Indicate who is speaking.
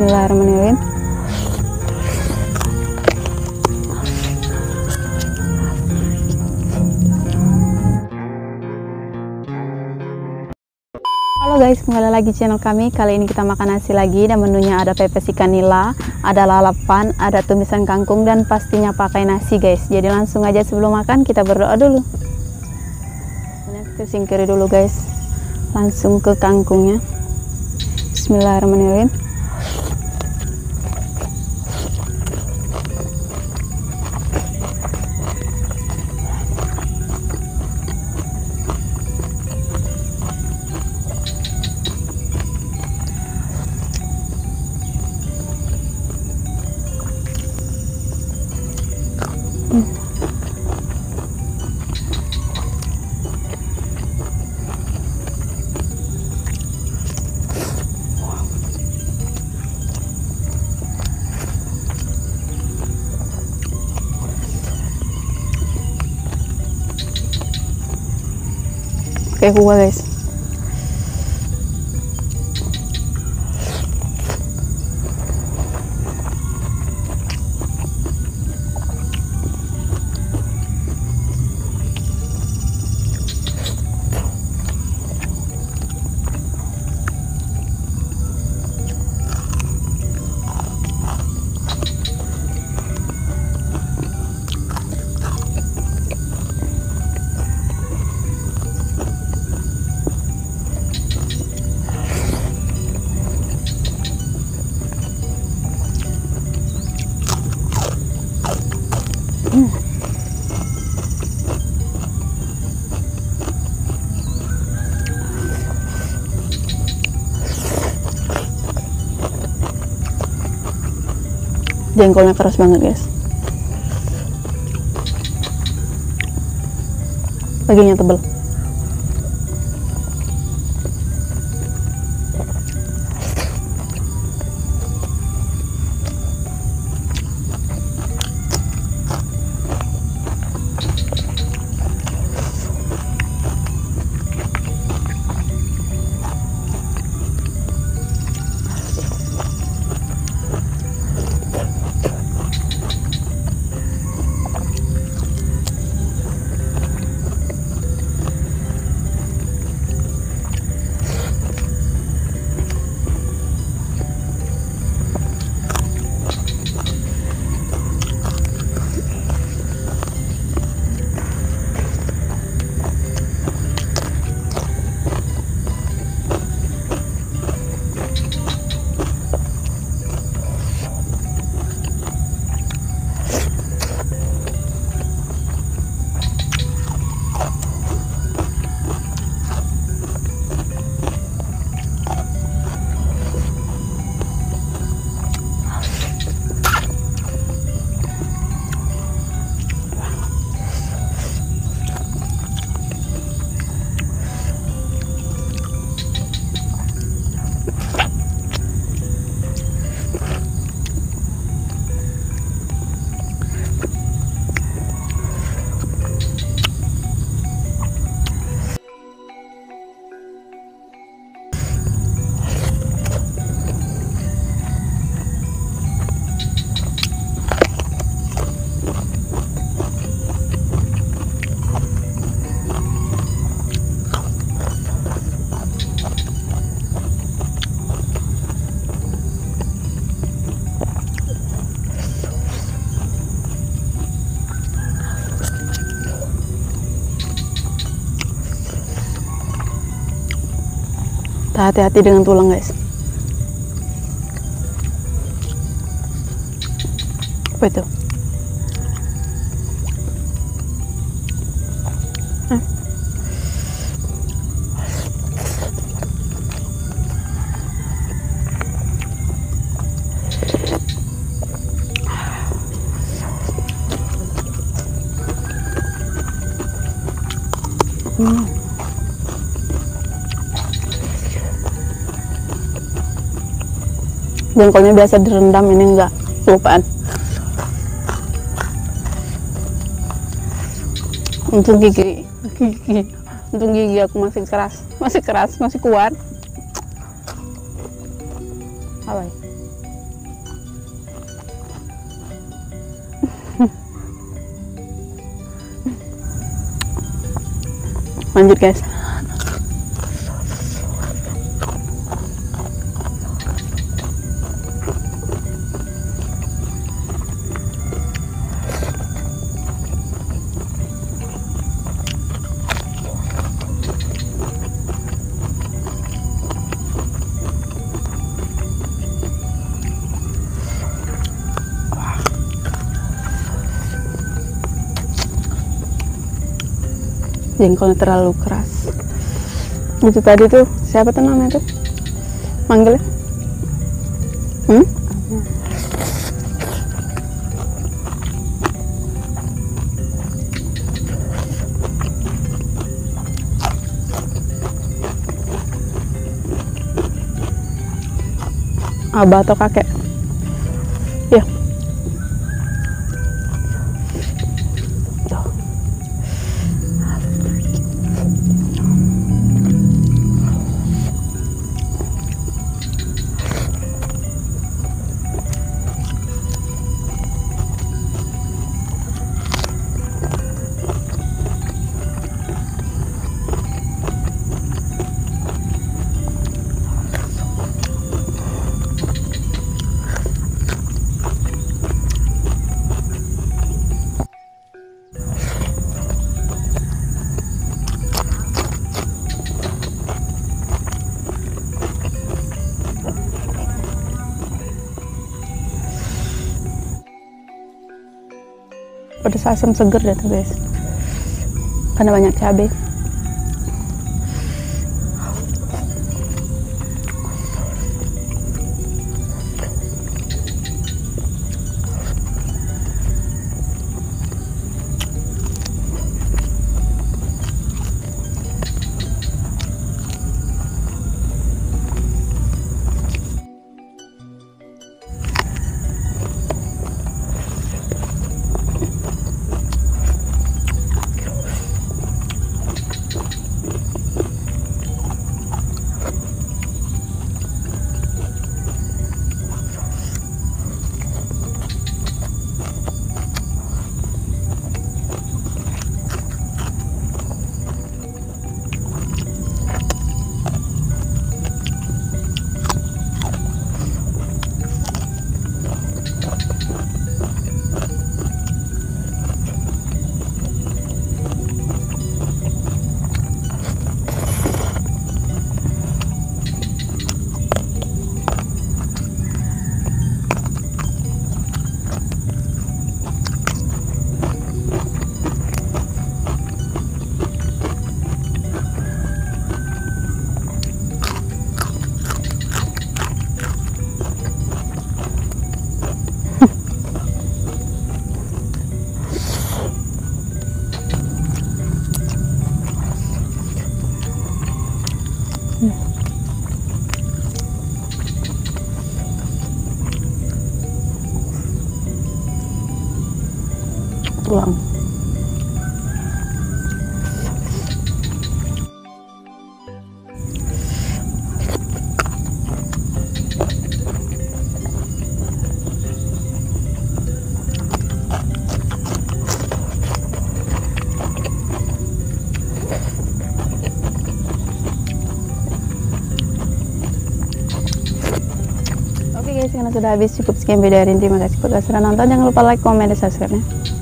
Speaker 1: Bismillahirrahmanirrahim. Halo guys, kembali lagi channel kami. Kali ini kita makan nasi lagi dan menunya ada pepes ikan nila, ada lalapan, ada tumisan kangkung dan pastinya pakai nasi guys. Jadi langsung aja sebelum makan kita berdoa dulu. Kita singkiri dulu guys. Langsung ke kangkungnya. Bismillahirrahmanirrahim. Kayak kuah guys. Jengkolnya keras banget guys. Dagingnya tebal. Hati-hati dengan tulang guys. Apa itu? Jengkolnya biasa direndam, ini enggak, kelupaan. Untung gigi aku masih keras, masih kuat. Apa ya? Lanjut guys. Jengkolnya terlalu keras. Itu tadi tuh siapa tuh namanya tuh? Manggilnya? Abah atau kakek? Ya. Pedas asam seger deh tuh guys, karena banyak cabai. Tuang. Oke guys, karena sudah habis, cukup sekian video hari ini. Terima kasih sudah nonton. Jangan lupa like, komen, dan subscribe-nya.